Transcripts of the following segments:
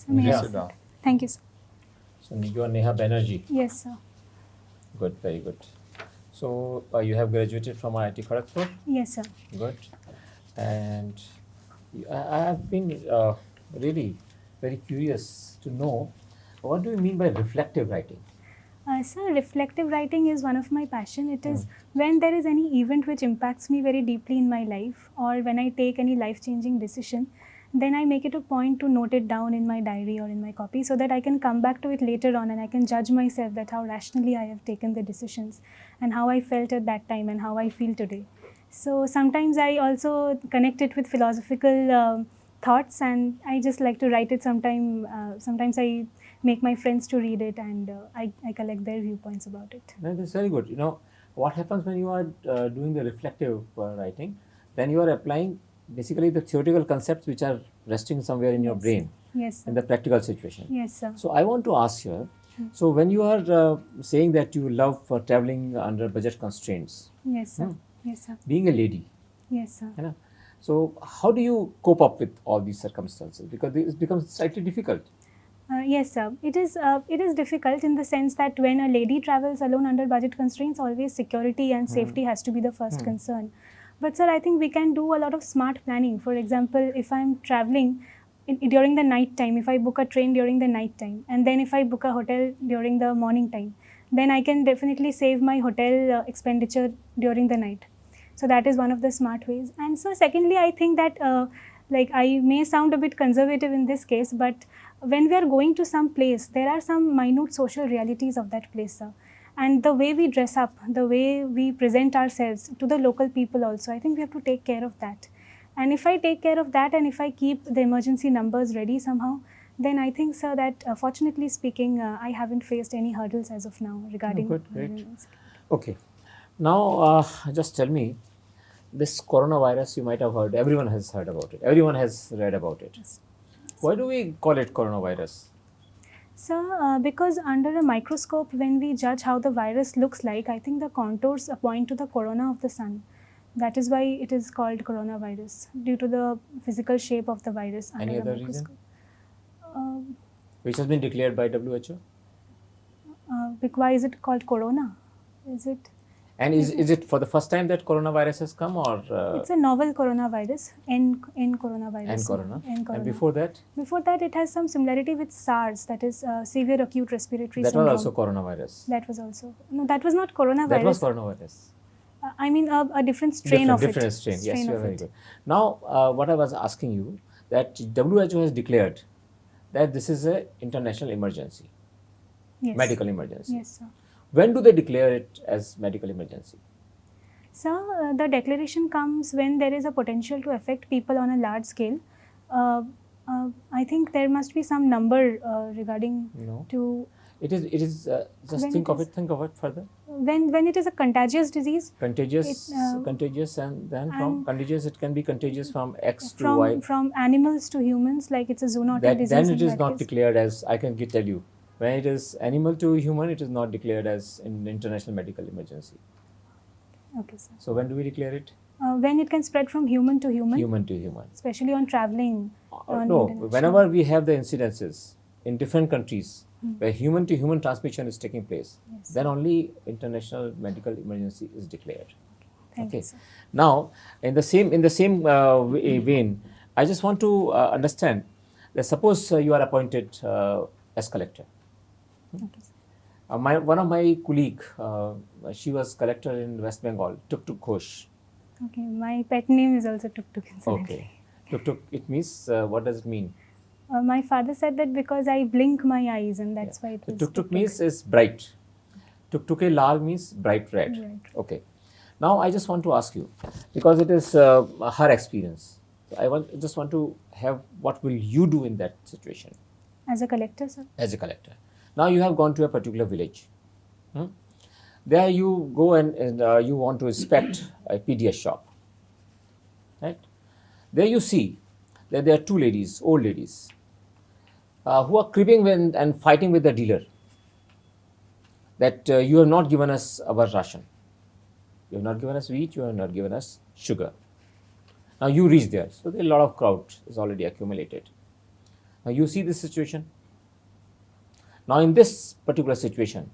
So may I Yeah. sit down? Thank you, sir. So you are Neha Banerjee. Yes, sir. Good, very good. So you have graduated from IIT Kharagpur. Yes, sir. Good. And I have been really very curious to know what do you mean by reflective writing? Sir, reflective writing is one of my passion. It is when there is any event which impacts me very deeply in my life, or when I take any life-changing decision, then I make it a point to note it down in my diary or in my copy so that I can come back to it later on and I can judge myself that how rationally I have taken the decisions and how I felt at that time and how I feel today. So sometimes I also connect it with philosophical thoughts, and I just like to write it sometime. Sometimes I make my friends to read it, and I collect their viewpoints about it. That is very good. You know, what happens when you are doing the reflective writing, then you are applying basically the theoretical concepts which are resting somewhere in your Yes. brain Yes, sir. in the practical situation. Yes, sir. So I want to ask here, so when you are saying that you love traveling under budget constraints, Yes, sir. Yes, sir. being a lady, Yes, sir. you know, so how do you cope up with all these circumstances? Because it becomes slightly difficult. Yes, sir. It is difficult in the sense that when a lady travels alone under budget constraints, always security and safety has to be the first concern. But sir, I think we can do a lot of smart planning. For example, if I'm traveling during the night time, if I book a train during the night time, and then if I book a hotel during the morning time, then I can definitely save my hotel expenditure during the night. So that is one of the smart ways. And so secondly, I think that like I may sound a bit conservative in this case, but when we are going to some place, there are some minute social realities of that place, sir. And the way we dress up, the way we present ourselves to the local people also, I think we have to take care of that. And if I take care of that and if I keep the emergency numbers ready somehow, then I think, sir, that fortunately speaking, I haven't faced any hurdles as of now regarding. Good, great. Okay. Now, just tell me, this coronavirus, you might have heard, everyone has heard about it, everyone has read about it. Yes. Why do we call it coronavirus? So, because under a microscope, when we judge how the virus looks like, I think the contours point to the corona of the sun. That is why it is called coronavirus, due to the physical shape of the virus under Any the other reason? microscope. Um, Which has been declared by WHO? why is it called corona? Is it? And is it for the first time that coronavirus has come, or It's a novel coronavirus, N coronavirus. and corona? N corona. And before that, Before that, it has some similarity with SARS, that is severe acute respiratory that syndrome. was also coronavirus. That was also no. That was not coronavirus. That was coronavirus. I mean a different strain of different it. strain. Yes, Strain you are of very it. good. Now, what I was asking you, that WHO has declared that this is an international emergency, Yes. medical emergency. Yes, sir. When do they declare it as medical emergency? So, the declaration comes when there is a potential to affect people on a large scale. I think there must be some number regarding No. to It is just When think it of is- it. Think of it further. when it is a contagious disease Contagious, It, contagious, and then from and- contagious, it can be contagious from X to Y. from animals to humans, like it's a zoonotic That disease. then in it is that not case. declared as. I can tell you, when it is animal to human, it is not declared as an international medical emergency. Okay, sir. So when do we declare it? When it can spread from human to human, Human to human. especially on traveling. on No, international- whenever we have the incidences in different countries where human to human transmission is taking place, Yes. then only international medical emergency is declared. Thank Okay. you, sir. Now, in the same vein, I just want to understand that suppose you are appointed as collector. Okay, sir. One of my colleague, she was collector in West Bengal, Tuk Ghosh. Okay, my pet name is also Tuk Tuk, incidentally. Okay. Tuk, it means, what does it mean? My father said that because I blink my eyes, and that's why it So was tuk means is bright. Tuk lal means bright red. Right. Okay. Now I just want to ask you, because it is her experience. So I just want to have, what will you do in that situation As a collector, sir. as a collector? Now you have gone to a particular village. There you go and you want to inspect a PDS shop. Right? There you see that there are two ladies, old ladies, who are cribbing and fighting with the dealer that you have not given us our ration. You have not given us wheat, you have not given us sugar. Now you reach there. So there are a lot of crowd is already accumulated. Now you see this situation. Now in this particular situation,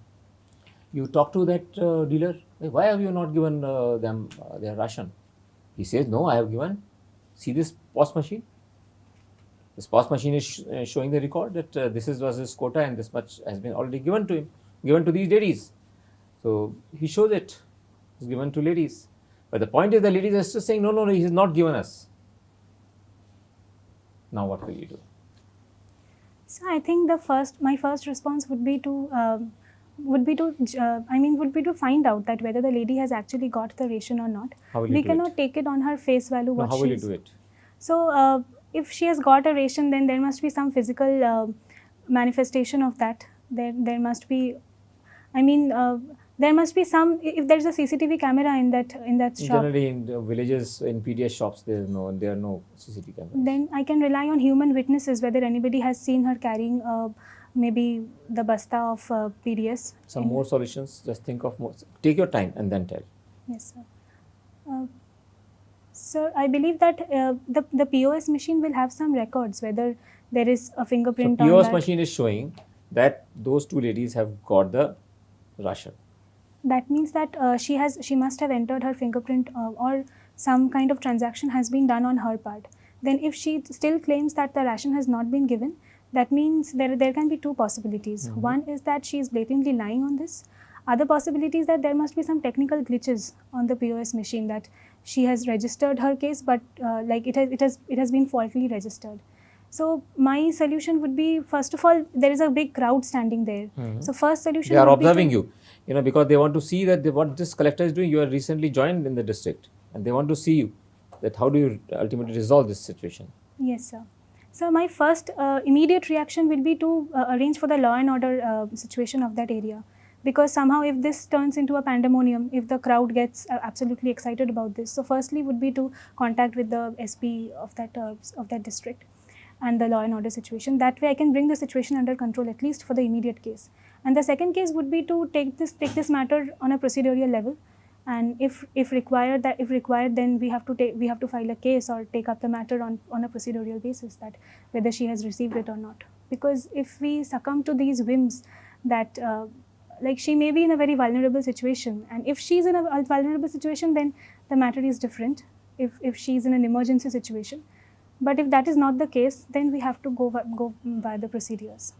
you talk to that dealer, "Hey, why have you not given them their ration?" He says, "No, I have given. See this POS machine? This POS machine is showing the record that was his quota and this much has been already given to him, given to these ladies." So he shows it. It's given to ladies. But the point is the ladies are still saying, no, he has not given us. Now what will you do? So I think my first response would be to find out that whether the lady has actually got the ration or not. How will you We do cannot it? take it on her face value. No, What how will you she's- do it? So if she has got a ration, then there must be some physical manifestation of that. There must be, there must be some. If there's a CCTV camera in that shop, Generally in the villages, in PDS shops, there are no CCTV cameras. then I can rely on human witnesses whether anybody has seen her carrying maybe the basta of PDS. Some more solutions, just think of more. Take your time and then tell. Yes, sir. Sir, I believe that the POS machine will have some records whether there is a So fingerprint on POS that. machine is showing that those two ladies have got the ration. That means that she must have entered her fingerprint or some kind of transaction has been done on her part. Then if she still claims that the ration has not been given, that means there can be two possibilities. One is that she is blatantly lying on this. Other possibility is that there must be some technical glitches on the POS machine, that she has registered her case, but it has been faultily registered. So my solution would be, first of all, there is a big crowd standing there. So first solution They are would be to- observing you, because they want to see that what this collector is doing. You are recently joined in the district and they want to see you, that how do you ultimately resolve this situation. Yes, sir. So my first immediate reaction will be to arrange for the law and order situation of that area, because somehow if this turns into a pandemonium, if the crowd gets absolutely excited about this, so firstly would be to contact with the SP of that district and the law and order situation. That way I can bring the situation under control, at least for the immediate case. And the second case would be to take this matter on a procedural level, and if required, then we have to file a case or take up the matter on a procedural basis, that whether she has received it or not. Because if we succumb to these whims, that she may be in a very vulnerable situation, and if she's in a vulnerable situation, then the matter is different. If she's in an emergency situation, but if that is not the case, then we have to go by the procedures.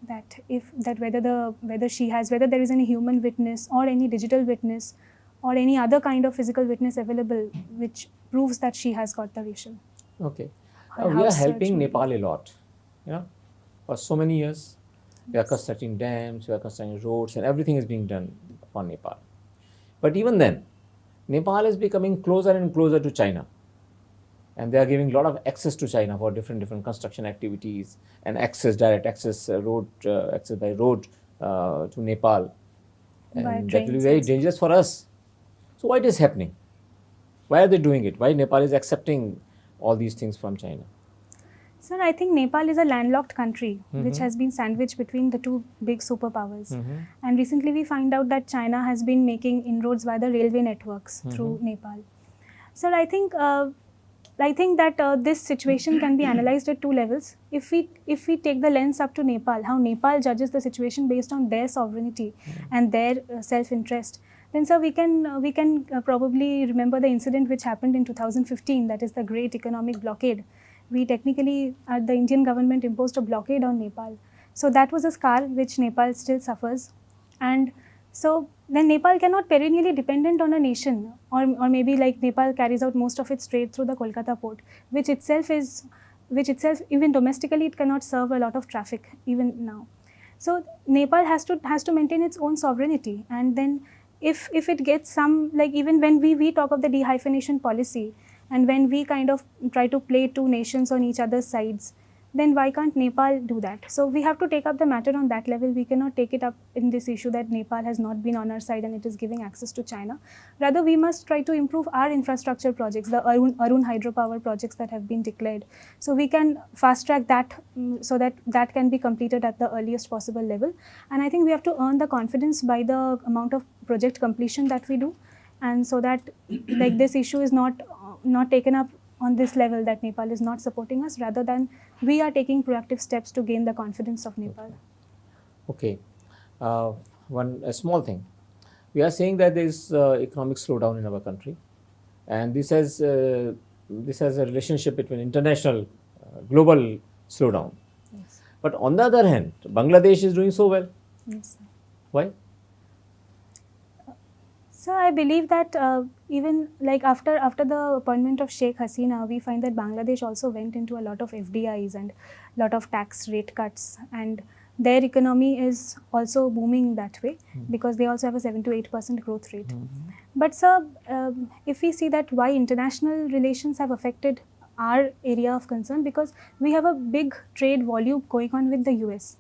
Whether there is any human witness or any digital witness or any other kind of physical witness available which proves that she has got the ration. Okay. Her We are house search helping would be- Nepal a lot. For so many years. We are constructing dams, we are constructing roads, and everything is being done for Nepal. But even then, Nepal is becoming closer and closer to China. And they are giving a lot of access to China for different construction activities and direct access, access by road to Nepal. And that will be trains very also. dangerous for us. So why it is happening? Why are they doing it? Why Nepal is accepting all these things from China? Sir, I think Nepal is a landlocked country which has been sandwiched between the two big superpowers. And recently we find out that China has been making inroads via the railway networks through Nepal. Sir, I think that this situation can be analyzed at two levels. If we take the lens up to Nepal, how Nepal judges the situation based on their sovereignty and their self-interest, then sir, we can probably remember the incident which happened in 2015, that is the Great Economic Blockade. We technically, the Indian government imposed a blockade on Nepal. So that was a scar which Nepal still suffers. And so then Nepal cannot perennially dependent on a nation, or maybe like Nepal carries out most of its trade through the Kolkata port, which itself even domestically it cannot serve a lot of traffic even now. So Nepal has to maintain its own sovereignty, and then if it gets some, like even when we talk of the dehyphenation policy, and when we kind of try to play two nations on each other's sides, then why can't Nepal do that? So we have to take up the matter on that level. We cannot take it up in this issue that Nepal has not been on our side and it is giving access to China. Rather, we must try to improve our infrastructure projects, the Arun hydropower projects that have been declared. So we can fast track that so that can be completed at the earliest possible level. And I think we have to earn the confidence by the amount of project completion that we do. And so that like this issue is not taken up on this level that Nepal is not supporting us, rather than we are taking proactive steps to gain the confidence of Nepal. Okay. A small thing. We are saying that there is economic slowdown in our country, and this has a relationship between international, global slowdown. Yes. But on the other hand, Bangladesh is doing so well. Yes. Why? So I believe that even like after the appointment of Sheikh Hasina, we find that Bangladesh also went into a lot of FDIs and lot of tax rate cuts, and their economy is also booming that way because they also have a 7 to 8% growth rate. But sir, if we see that why international relations have affected our area of concern, because we have a big trade volume going on with the US,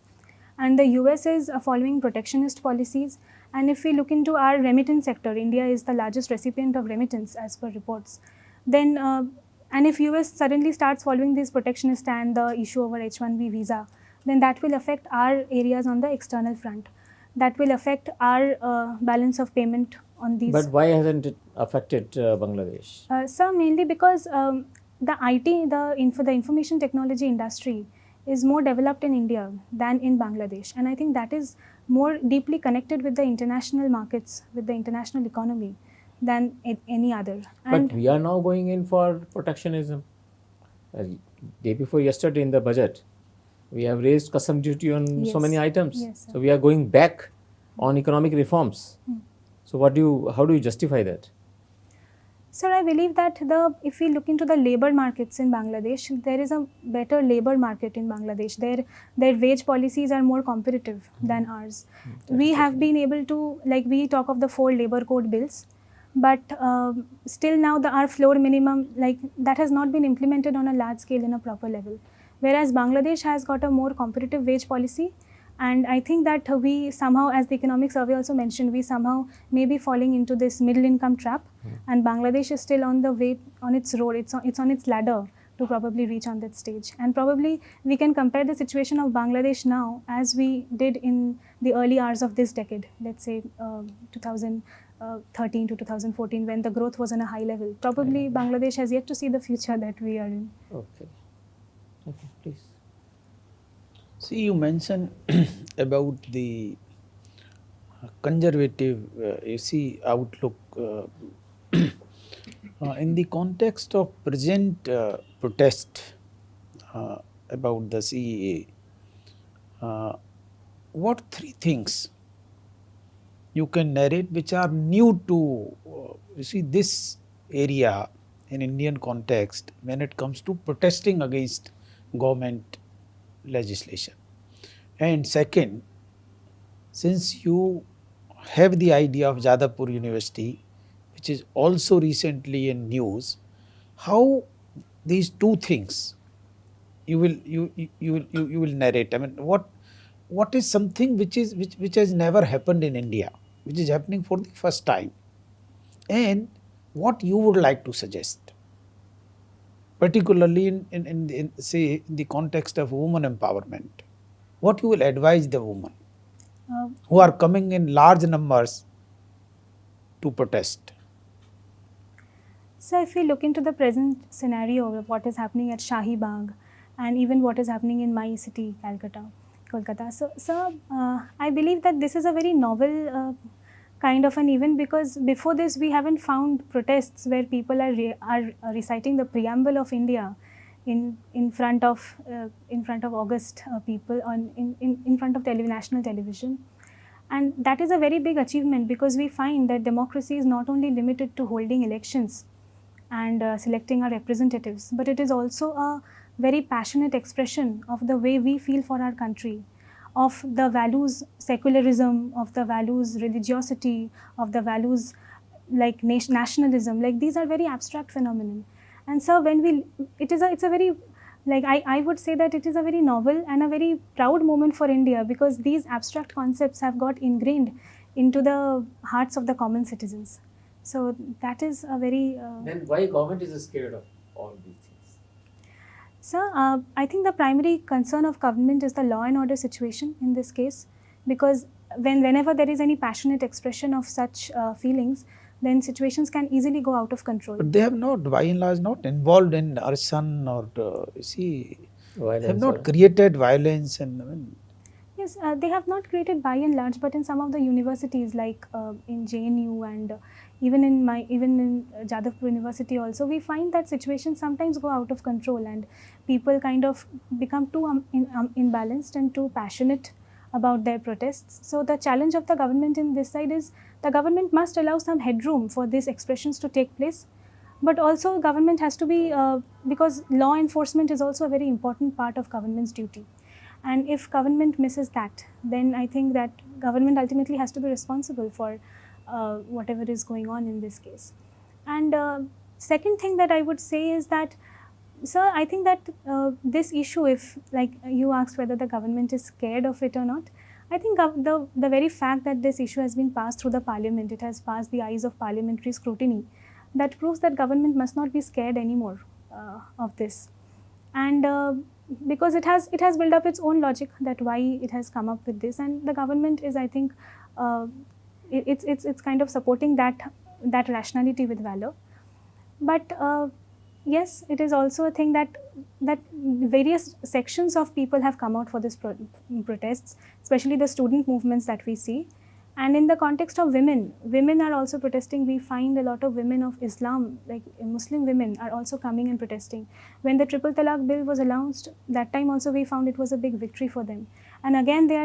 and the US is following protectionist policies. And if we look into our remittance sector, India is the largest recipient of remittance as per reports. Then, and if US suddenly starts following this protectionist and the issue over H1B visa, then that will affect our areas on the external front. That will affect our balance of payment on these. But why hasn't it affected Bangladesh? Sir, mainly because the IT, the information technology industry is more developed in India than in Bangladesh, and I think that is more deeply connected with the international markets, with the international economy than any other. And But we are now going in for protectionism. Day before yesterday in the budget, we have raised custom duty on so Yes. many items. Yes, sir. So we are going back on economic reforms. So how do you justify that? Sir, I believe that if we look into the labor markets in Bangladesh, there is a better labor market in Bangladesh. Their wage policies are more competitive than ours. We have been able to, like we talk of the 4 labor code bills, but still now our floor minimum, like that has not been implemented on a large scale in a proper level. Whereas Bangladesh has got a more competitive wage policy. And I think that we somehow, as the economic survey also mentioned, we somehow may be falling into this middle income trap. And Bangladesh is still on the way, on its road, it's on its ladder to probably reach on that stage. And probably we can compare the situation of Bangladesh now as we did in the early hours of this decade, let's say 2013 to 2014, when the growth was on a high level. Probably Bangladesh has yet to see the future that we are in. Okay. Okay, please. See, you mentioned about the conservative, outlook in the context of present protest about the CEA. What 3 things you can narrate which are new to this area in Indian context when it comes to protesting against government legislation? And second, since you have the idea of Jadavpur University, which is also recently in news, how these 2 things you will narrate? I mean, what is something which has never happened in India, which is happening for the first time, and what you would like to suggest, particularly in say in the context of women empowerment? What you will advise the women who are coming in large numbers to protest? So if we look into the present scenario of what is happening at Shahi Bagh and even what is happening in my city, Kolkata. So I believe that this is a very novel kind of an event, because before this we haven't found protests where people are reciting the preamble of India in front of August people in front of national television. And that is a very big achievement, because we find that democracy is not only limited to holding elections and selecting our representatives, but it is also a very passionate expression of the way we feel for our country, of the values secularism, of the values religiosity, of the values like nationalism. Like these are very abstract phenomenon. And so when it's a very, like I would say that it is a very novel and a very proud moment for India, because these abstract concepts have got ingrained into the hearts of the common citizens. So that is a very... Then why government is scared of all these things? Sir, I think the primary concern of government is the law and order situation in this case, because whenever there is any passionate expression of such feelings, then situations can easily go out of control. But they have not, by and large, not involved in arson or you see, they have Violence not or- created violence and I mean, Yes, they have not created by and large, but in some of the universities like in JNU and even in Jadavpur University also, we find that situations sometimes go out of control and people kind of become too imbalanced and too passionate about their protests. So the challenge of the government in this side is the government must allow some headroom for these expressions to take place. But also government has to be, because law enforcement is also a very important part of government's duty. And if government misses that, then I think that government ultimately has to be responsible for whatever is going on in this case. And second thing that I would say is that, sir, I think that this issue, if like you asked whether the government is scared of it or not, I think the very fact that this issue has been passed through the parliament, it has passed the eyes of parliamentary scrutiny, that proves that government must not be scared anymore of this. And because it has built up its own logic that why it has come up with this, and the government is, I think, it's kind of supporting that rationality with valor. But yes, it is also a thing that various sections of people have come out for this protests, especially the student movements that we see. And in the context of women are also protesting. We find a lot of women of Islam, like Muslim women, are also coming and protesting. When the Triple Talaq bill was announced, that time also we found it was a big victory for them. And again they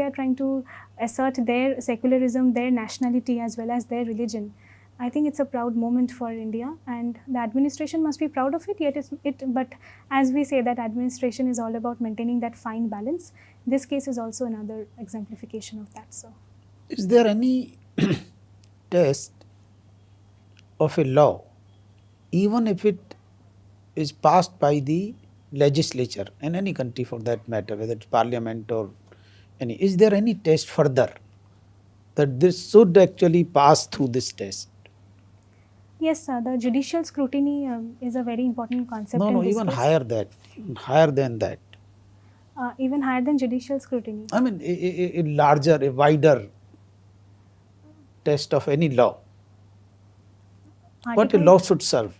are trying to assert their secularism, their nationality, as well as their religion. I think it's a proud moment for India, and the administration must be proud of it. But as we say that administration is all about maintaining that fine balance, this case is also another exemplification of that. So. is there any test of a law, even if it is passed by the legislature in any country for that matter, whether it's parliament or any, is there any test further that this should actually pass through this test? Yes, sir. The judicial scrutiny is a very important concept. No, in this even case. higher than that. Even higher than judicial scrutiny. I mean, a larger, a wider test of any law. What a Article- law should serve.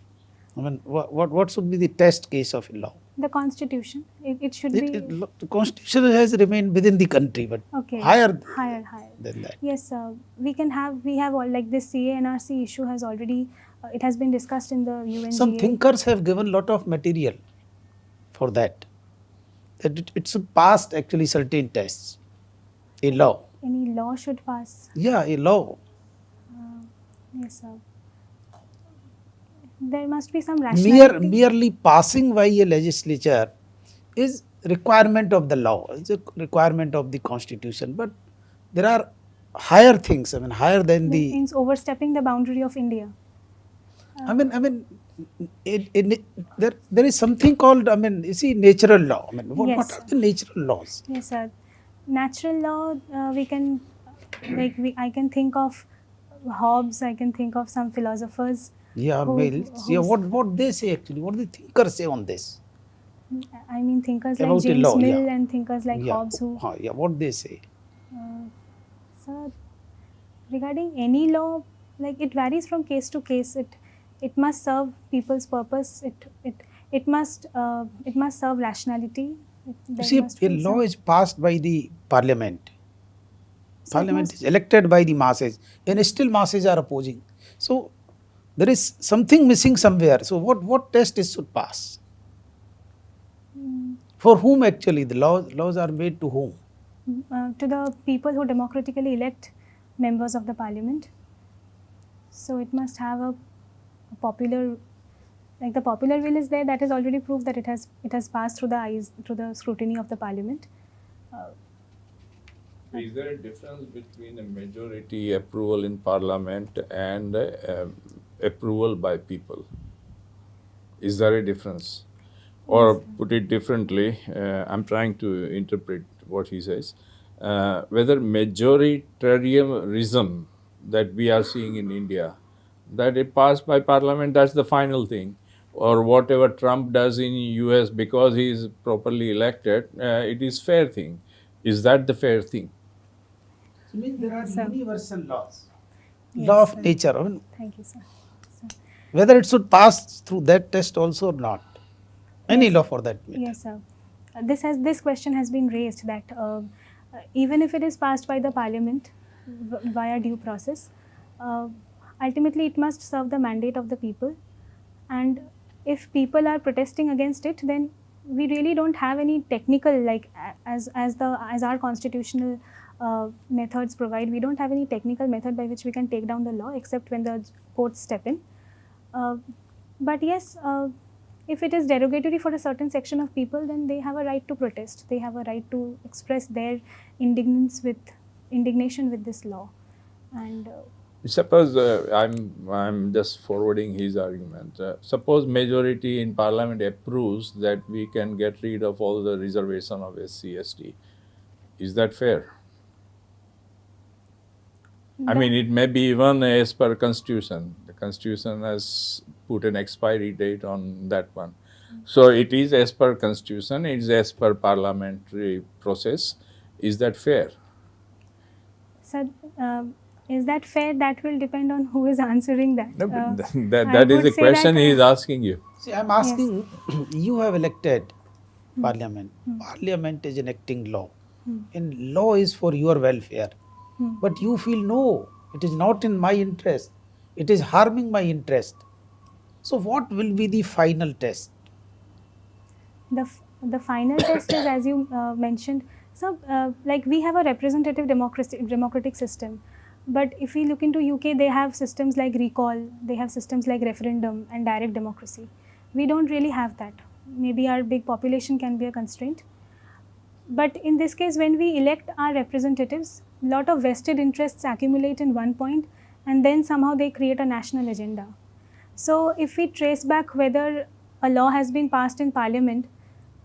I mean, what should be the test case of a law? The constitution. It should be. The constitution has remained within the country, but Okay. higher Higher. than that. Yes, we have all, like this CA/NRC issue has already. It has been discussed in the UNGA. Some thinkers have given lot of material for that. That it should pass actually certain tests. A law. Any law should pass. Yeah, a law. Yes, sir. There must be some rationality. Merely passing by a legislature is requirement of the law. It's a requirement of the constitution. But there are higher things. I mean, higher than the. Means overstepping the boundary of India. I mean, there is something called, I mean, you see, natural law. I mean, what Yes. are the natural laws? Yes, sir. Natural law, we can, I can think of Hobbes. I can think of some philosophers. Yeah, Who- Mills. Yeah, who's- what they say actually, what the thinkers say on this? I mean, thinkers like About the James law, Mill yeah. and thinkers like Yeah, Hobbes, who. yeah, what they say. Sir, regarding any law, like it varies from case to case. It must serve people's purpose. It must serve rationality. You There see, must a be law some- is passed by the parliament. So it Parliament must- is elected by the masses, and still masses are opposing. So there is something missing somewhere. So what test is should pass? For whom actually the laws are made to whom? to the people who democratically elect members of the parliament. So it must have a popular, like the popular will is there. That is already proof that it has passed through the scrutiny of the parliament. Is there a difference between a majority approval in parliament and approval by people? Is there a difference? Or put it differently, I'm trying to interpret what he says. Whether majoritarianism that we are seeing in India, that it passed by parliament, that's the final thing. Or whatever Trump does in US because he is properly elected, it is fair thing. Is that the fair thing? I mean, there are Sir. universal laws. law Yes, of sir. nature. I mean, Thank you, sir. Sir. whether it should pass through that test also or not. Any Yes. law for that matter. Yes, sir. This question has been raised that even if it is passed by the parliament via due process, uh, ultimately it must serve the mandate of the people, and if people are protesting against it, then we really don't have any technical, like as our constitutional methods provide, we don't have any technical method by which we can take down the law except when the courts step in. Uh, but yes, if it is derogatory for a certain section of people, then they have a right to protest. They have a right to express their indignation with this law. And Suppose I'm just forwarding his argument. Suppose majority in parliament approves that we can get rid of all the reservation of SC/ST. Is that fair? I mean, it may be even as per constitution. The constitution has put an expiry date on that one. So it is as per constitution. It is as per parliamentary process. Is that fair? so, is that fair? That will depend on who is answering that. No, but I that is would the say that, question he is asking you. See, I'm asking, you have elected parliament. Parliament is enacting law. And law is for your welfare. But you feel, no, it is not in my interest. It is harming my interest. So what will be the final test? the final test is, as you mentioned, so like we have a representative democratic system, but if we look into UK, they have systems like recall, they have systems like referendum and direct democracy. We don't really have that. Maybe our big population can be a constraint, but in this case, when we elect our representatives, a lot of vested interests accumulate in one point, and then somehow they create a national agenda. So if we trace back whether a law has been passed in parliament,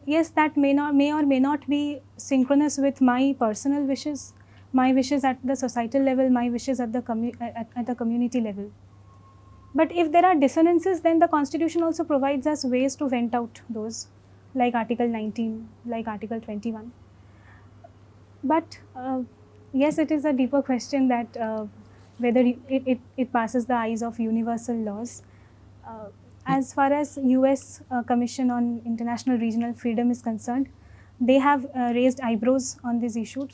yes, that may or may not be synchronous with my personal wishes, my wishes at the societal level, my wishes at the community level. But if there are dissonances, then the constitution also provides us ways to vent out those, like Article 19, like Article 21. But yes, it is a deeper question that whether it passes the eyes of universal laws. As far as US Commission on International Regional Freedom is concerned, they have raised eyebrows on this issue,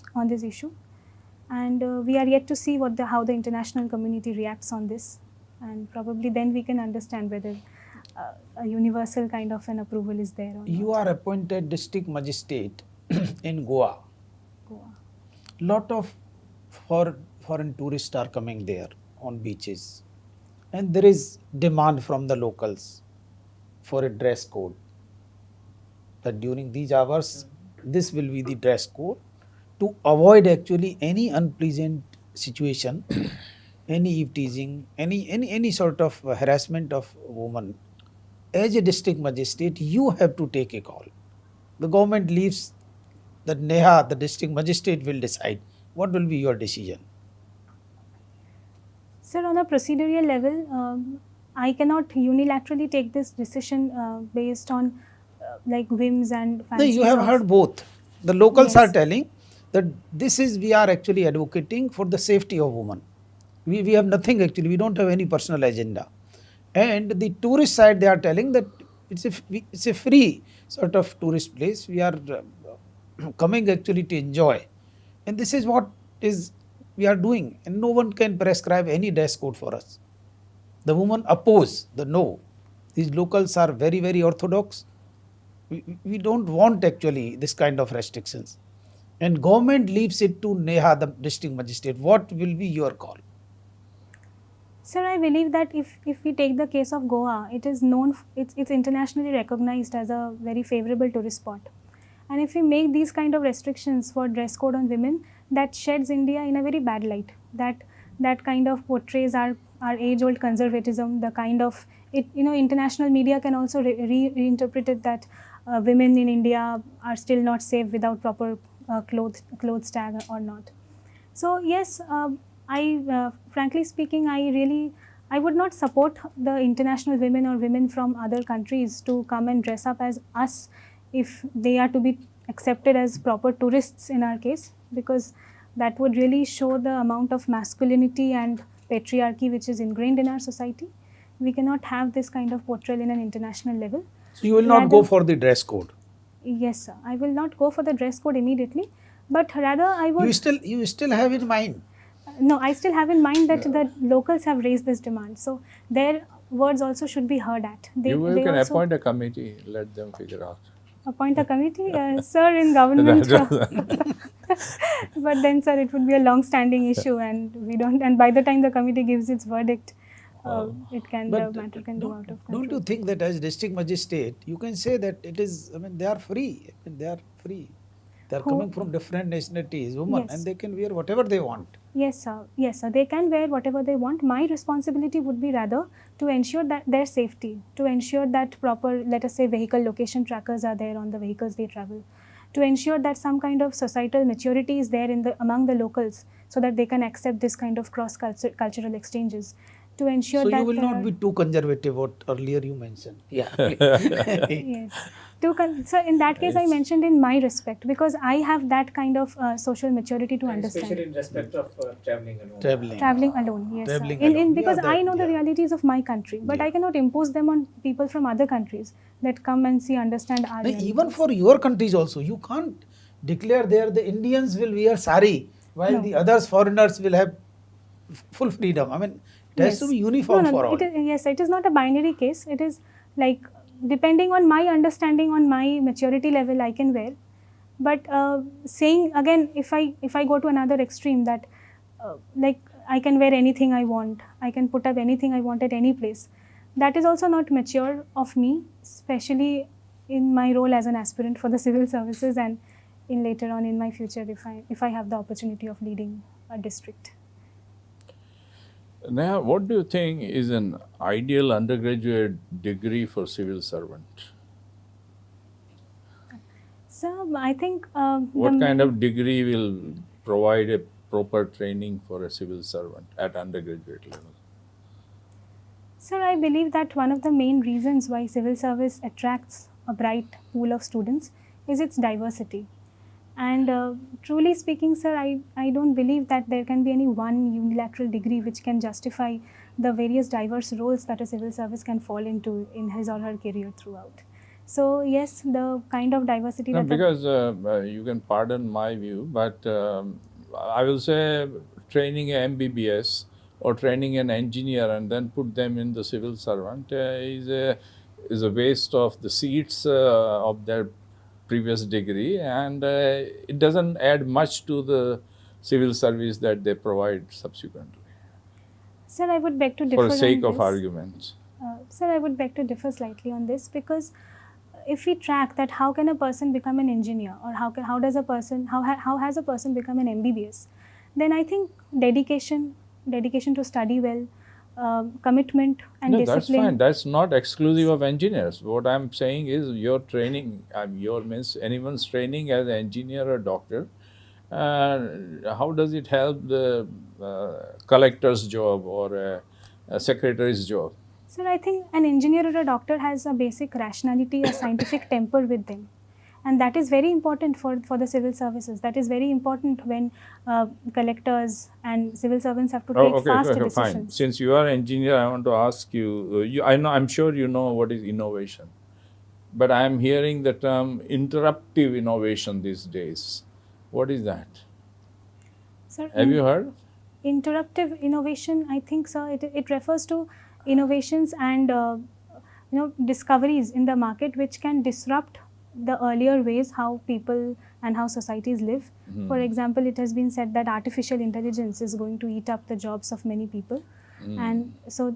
and we are yet to see how the international community reacts on this, and probably then we can understand whether a universal kind of an approval is there or not. You are appointed district magistrate in Goa. Goa. Lot of foreign tourists are coming there on beaches, and there is demand from the locals for a dress code, that during these hours this will be the dress code, to avoid actually any unpleasant situation, any eve teasing, any sort of harassment of woman. As a district magistrate, you have to take a call. The government leaves that Neha, the district magistrate, will decide. What will be your decision? Sir, on a procedural level, I cannot unilaterally take this decision based on like whims and No, fancies. you have of- heard both. The locals are Yes. telling that we are actually advocating for the safety of women. We have nothing actually, we don't have any personal agenda. And the tourist side, they are telling that it's a free sort of tourist place. We are coming actually to enjoy. And this is what is we are doing. And no one can prescribe any dress code for us. The women oppose the no. These locals are very, very orthodox. We don't want actually this kind of restrictions. And government leaves it to Neha, the district magistrate. What will be your call? Sir, I believe that if we take the case of Goa, it is known, it's internationally recognized as a very favorable tourist spot. And if we make these kind of restrictions for dress code on women, that sheds India in a very bad light. That kind of portrays our age-old conservatism, the kind of, international media can also reinterpret it that women in India are still not safe without proper clothes tag or not. So yes, frankly speaking, I would not support the international women or women from other countries to come and dress up as us if they are to be accepted as proper tourists in our case, because that would really show the amount of masculinity and patriarchy which is ingrained in our society. We cannot have this kind of portrayal in an international level. So you will not go Rather- for the dress code. Yes, sir. I will not go for the dress code immediately, but rather I would. You still have in mind. No, I still have in mind that the locals have raised this demand, so their words also should be heard at. You they can also appoint a committee, let them figure out. appoint a committee, sir, in government. But then, sir, it would be a long-standing issue, and we don't. And by the time the committee gives its verdict, the matter can go out of control. Don't you think that as district magistrate, you can say that it is, I mean, they are free. I mean, they are free. They are Who- coming from different nationalities, women, Yes. and they can wear whatever they want. Yes, sir. Yes, sir. They can wear whatever they want. My responsibility would be rather to ensure that their safety, to ensure that proper, let us say, vehicle location trackers are there on the vehicles they travel, to ensure that some kind of societal maturity is there among the locals, so that they can accept this kind of cross-cultural exchanges. To ensure So that you will there not are- be too conservative, what earlier you mentioned. Yeah. Yes. So in that case, I mentioned in my respect, because I have that kind of social maturity to understand. in respect of traveling alone. Traveling alone, yes. sir. Traveling In alone. because Yeah, I know the yeah. realities of my country, but I cannot impose them on people from other countries that come and see, understand our No, realities. even for your countries also, you can't declare there the Indians will wear sari while No. the others foreigners will have full freedom. I mean, it has to be uniform no, for all. Yes, it is not a binary case. It is like depending on my understanding, on my maturity level, I can wear. But saying again, if I go to another extreme that like I can wear anything I want, I can put up anything I want at any place, that is also not mature of me, especially in my role as an aspirant for the civil services, and in later on in my future if I have the opportunity of leading a district. Now, what do you think is an ideal undergraduate degree for civil servant? So I think What kind of degree will provide a proper training for a civil servant at undergraduate level? Sir, I believe that one of the main reasons why civil service attracts a bright pool of students is its diversity. And truly speaking, sir, I don't believe that there can be any one unilateral degree which can justify the various diverse roles that a civil service can fall into in his or her career throughout. So yes, the kind of diversity No, that the- because you can pardon my view, but I will say training a MBBS or training an engineer and then put them in the civil servant is a waste of the seats of their previous degree, and it doesn't add much to the civil service that they provide subsequently. Sir, I would beg to differ For the sake on of this. arguments. Sir, I would beg to differ slightly on this, because if we track that how can a person become an engineer, or how has a person become an MBBS, then I think dedication to study well, commitment and No, that's discipline. fine. That's not exclusive of engineers. What I'm saying is your training, your means anyone's training as an engineer or doctor, how does it help the collector's job or a secretary's job? Sir, I think an engineer or a doctor has a basic rationality, a scientific temper with them. And that is very important for the civil services. That is very important when collectors and civil servants have to take fast fine. decisions. Since you are an engineer, I want to ask you, I'm sure you know what is innovation. But I am hearing the term interruptive innovation these days. What is that? Sir, Have you heard? interruptive innovation, I think, sir, it refers to innovations and discoveries in the market which can disrupt the earlier ways how people and how societies live. For example, it has been said that artificial intelligence is going to eat up the jobs of many people, and so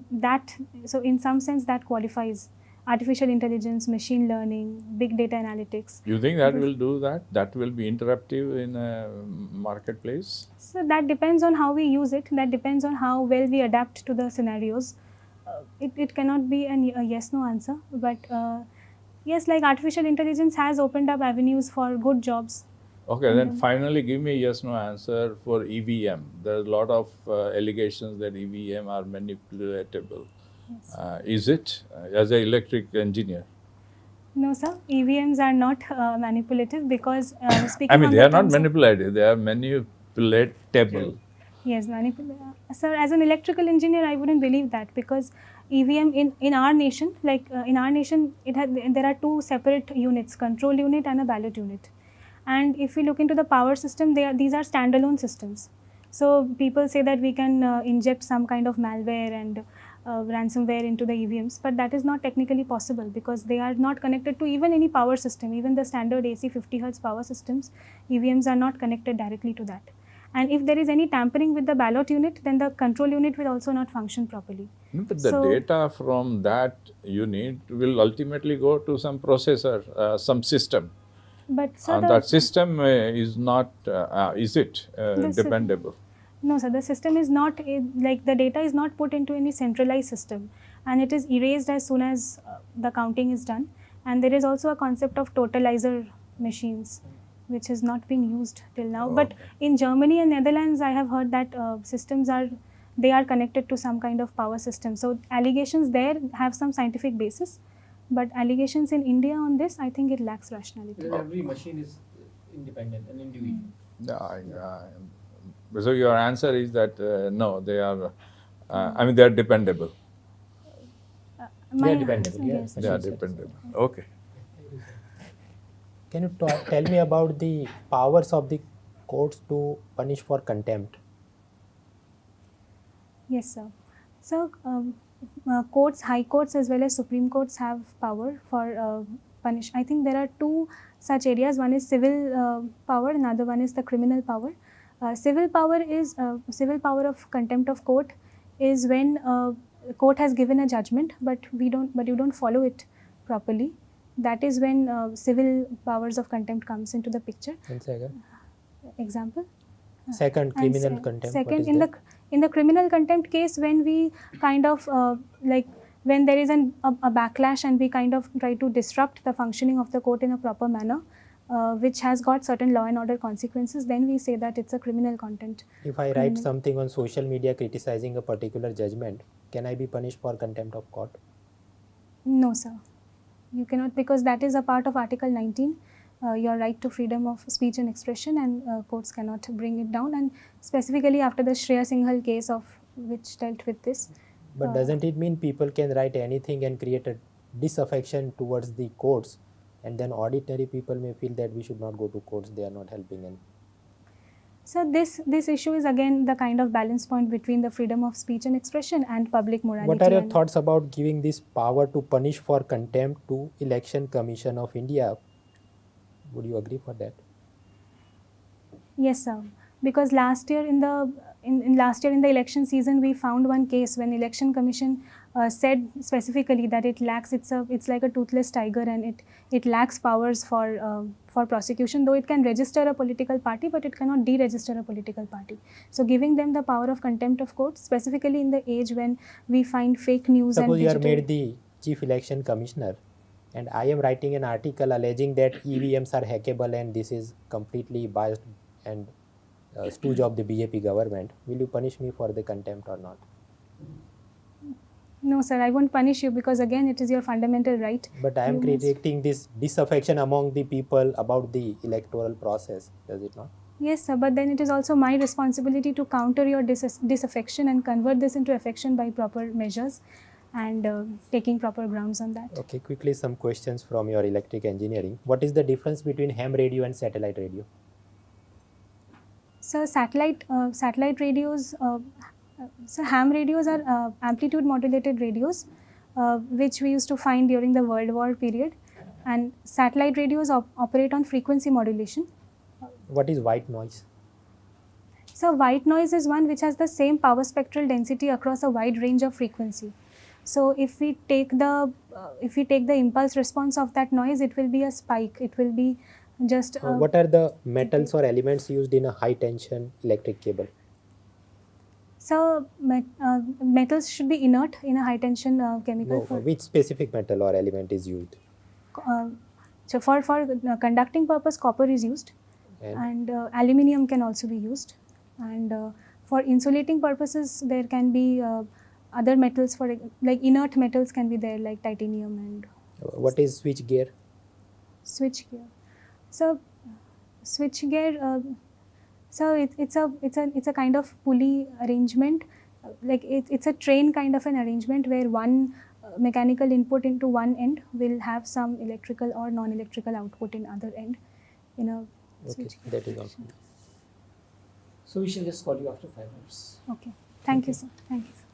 in some sense that qualifies artificial intelligence, machine learning, big data analytics. You think that will do that? That will be interruptive in a marketplace? So that depends on how we use it. That depends on how well we adapt to the scenarios. It cannot be a yes/no answer, but yes, like artificial intelligence has opened up avenues for good jobs. Okay, then finally give me a yes/no answer for EVM. There are a lot of allegations that EVM are manipulatable. Is it, as an electric engineer? No, sir. EVMs are not manipulative because speaking I mean, on they the are not terms of- manipulative, they are manipulatable. Yes, sir, as an electrical engineer, I wouldn't believe that, because EVM in our nation, there are two separate units, control unit and a ballot unit. And if we look into the power system, these are standalone systems. So people say that we can inject some kind of malware and ransomware into the EVMs, but that is not technically possible, because they are not connected to even any power system. Even the standard AC 50 Hertz power systems, EVMs are not connected directly to that. And if there is any tampering with the ballot unit, then the control unit will also not function properly. No, but the data from that unit will ultimately go to some processor, some system. But sir, And that system is not, is it The sy- dependable? no, sir, the system is not, like the data is not put into any centralized system, and it is erased as soon as the counting is done. And there is also a concept of totalizer machines, which is not being used till now. But in Germany and Netherlands, I have heard that they are connected to some kind of power system. So allegations there have some scientific basis, but allegations in India on this, I think it lacks rationality. Every machine is independent and individual. So your answer is that no, they are, I mean, they are dependable. They are dependable, Yes. They are dependable. Okay. Can you tell me about the powers of the courts to punish for contempt? Yes, sir. So, courts, high courts as well as Supreme Courts have power for punish. I think there are two such areas. One is civil power, another one is the criminal power. Civil power of contempt of court is when court has given a judgment, but you don't follow it properly. That is when civil powers of contempt comes into the picture. And second, Example. second And criminal contempt. What Second, is in that? the criminal contempt case, when we kind of when there is a backlash and we kind of try to disrupt the functioning of the court in a proper manner, which has got certain law and order consequences, then we say that it's a criminal contempt. If I write something on social media criticizing a particular judgment, can I be punished for contempt of court? No, sir. You cannot, because that is a part of Article 19, your right to freedom of speech and expression, and courts cannot bring it down. And specifically after the Shreya Singhal case which dealt with this. But doesn't it mean people can write anything and create a disaffection towards the courts, and then ordinary people may feel that we should not go to courts, they are not helping? And So this issue is again the kind of balance point between the freedom of speech and expression and public morality. what are your and- thoughts about giving this power to punish for contempt to Election Commission of India? Would you agree for that? Yes, sir. Because last year in the election season, we found one case when Election Commission said specifically that it lacks, it's like a toothless tiger, and it lacks powers for prosecution, though it can register a political party, but it cannot deregister a political party. So giving them the power of contempt of court, specifically in the age when we find fake news Suppose and you are digital. made the chief election commissioner, and I am writing an article alleging that EVMs are hackable and this is completely biased and stooge of the BJP government. Will you punish me for the contempt or not? No, sir, I won't punish you, because again, it is your fundamental right. But I am You must- creating this disaffection among the people about the electoral process, does it not? Yes, sir, but then it is also my responsibility to counter your disaffection and convert this into affection by proper measures and taking proper grounds on that. Okay, quickly some questions from your electric engineering. What is the difference between ham radio and satellite radio? So satellite radios, so ham radios are amplitude modulated radios, which we used to find during the World War period, and satellite radios operate on frequency modulation. What is white noise? So white noise is one which has the same power spectral density across a wide range of frequency. So if we take the impulse response of that noise, it will be a spike. It will be just. What are the metals or elements used in a high tension electric cable? So metals should be inert in a high tension chemical. No, which specific metal or element is used? So for conducting purpose, copper is used, and aluminium can also be used, and for insulating purposes, there can be other metals, for like inert metals can be there, like titanium and What is switch gear? switch gear. So switch gear, So it's a kind of pulley arrangement, like it's a train kind of an arrangement where one mechanical input into one end will have some electrical or non-electrical output in other end. In a Okay, that is also. So we shall just call you after 5 minutes. okay. Thank you, sir. Thank you, sir.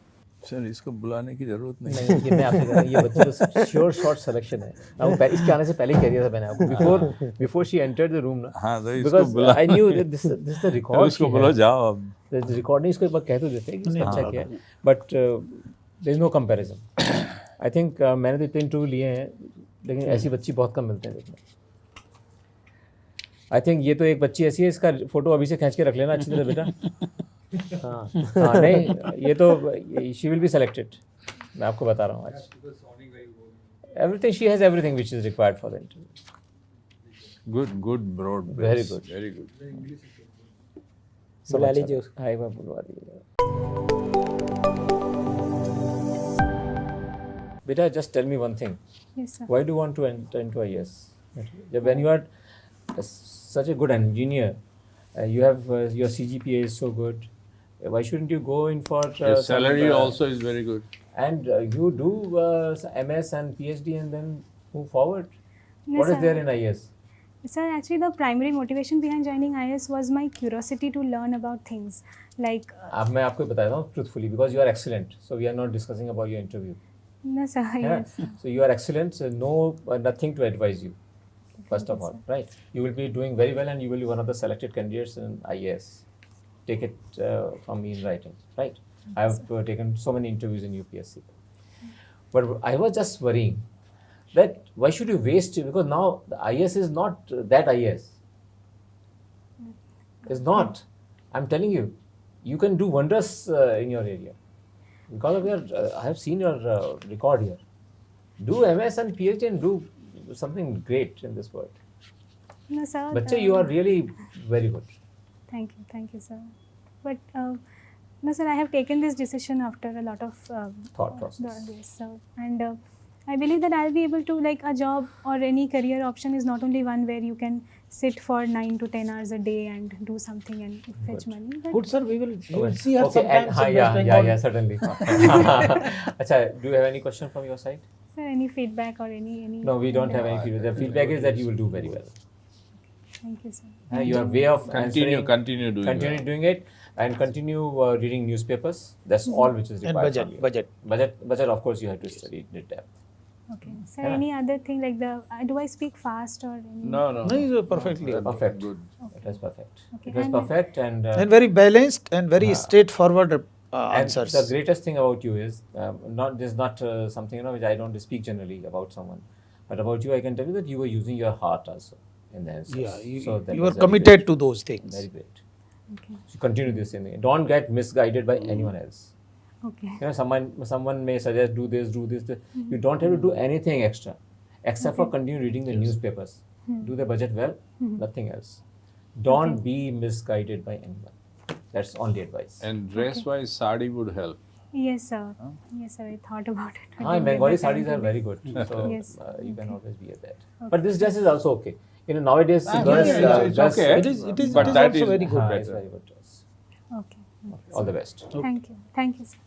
Sir इसको बुलाने की जरूरत नहीं नहीं ये मैं आपसे कह रहा हूँ, ये बच्चे का श्योर शॉर्ट सिलेक्शन है। अब इसके आने से पहले ही कह दिया था मैंने आपको before she entered the room ना, हाँ तो इसको बिकॉज बुला I knew this is the record, उसको बोलो जाओ अब रिकॉर्डिंग इसको एक बार कह तो देते हैं कि इसने अच्छा किया, but there is no comparison. I think मैंने तो इतने इंटरव्यू लिए हैं लेकिन ऐसी बच्ची बहुत कम मिलते हैं देखने। आई थिंक ये तो एक बच्ची ऐसी है, इसका फोटो अभी से खींच के रख लेना अच्छी तरह बेटा। हाँ हाँ नहीं ये तो शी विल बी सेलेक्टेड, मैं आपको बता रहा हूँ आज। Everything she has everything which is required for the interview. Good broad Very good. Very good बुला लीजिए उसको। हाँ एक बार बुलवा दीजिएगा। बेटा just tell me one thing, Yes, sir. why do you want to enter into IAS? When you are such a good engineer, you have your CGPA is so good, why shouldn't you go in for His salary some, also is very good. and you do MS and PhD and then move forward? Yes, What is sir. there in IAS? Sir, actually the primary motivation behind joining IS was my curiosity to learn about things like अब मैं आपको बताता हूँ truthfully because you are excellent, so we are not discussing about your interview. no sir, Yeah. yes. So you are excellent, so no nothing to advise you. First of all, right? You will be doing very well, and you will be one of the selected candidates in IAS. Take it from me in writing, right? I have taken so many interviews in UPSC, but I was just worrying that why should you waste it? Because now the IAS is not that IAS. It's not. I'm telling you, you can do wonders in your area. Because of your, I have seen your record here. Do MS and PhD and do something great in this world. No sir. Bacha, you are really very good. Thank you sir. But no sir, I have taken this decision after a lot of Thought process. Yes sir, and I believe that I'll be able to, like, a job or any career option is not only one where you can sit for 9 to 10 hours a day and do something and fetch money. But Good sir, we will see her Okay, and, sometimes in yeah, West yeah, Bengal. yeah, certainly. Acha, do you have any question from your side? sir, any feedback or any No, we don't have any feedback. The feedback is that you will do very well. Thank you sir. Your way of Continue answering, doing continue that. doing it, and continue reading newspapers. That's all which is And required budget, from you. budget. Of course, you have to study it in depth. Okay sir, Yeah. any other thing like the do I speak fast or any? No. No, it's perfectly. Perfect. Good. It was perfect. Okay, It was and- perfect, and And very balanced and very straightforward and answers. the greatest thing about you is not this is not something which I don't speak generally about someone, but about you I can tell you that you were using your heart also in the answers. Yeah, So that you was are very committed great. to those things. Very great. Okay. So continue this in it. Don't get misguided by anyone else. Okay. You know, someone may suggest do this. You don't have to do anything extra, except for continue reading the newspapers. Do the budget well, nothing else. Don't be misguided by anyone. That's only advice. And dress-wise, sari would help. Yes sir. Yes sir, I thought about it. I Hi, didn't get Bengali the time sarees to are do very good. So Yes. you can always wear that. But this dress is also okay. You know, nowadays girls it's dress. okay. But But that also is very good. It's better. very good dress. Okay. All the best. Thank you. Thank you sir.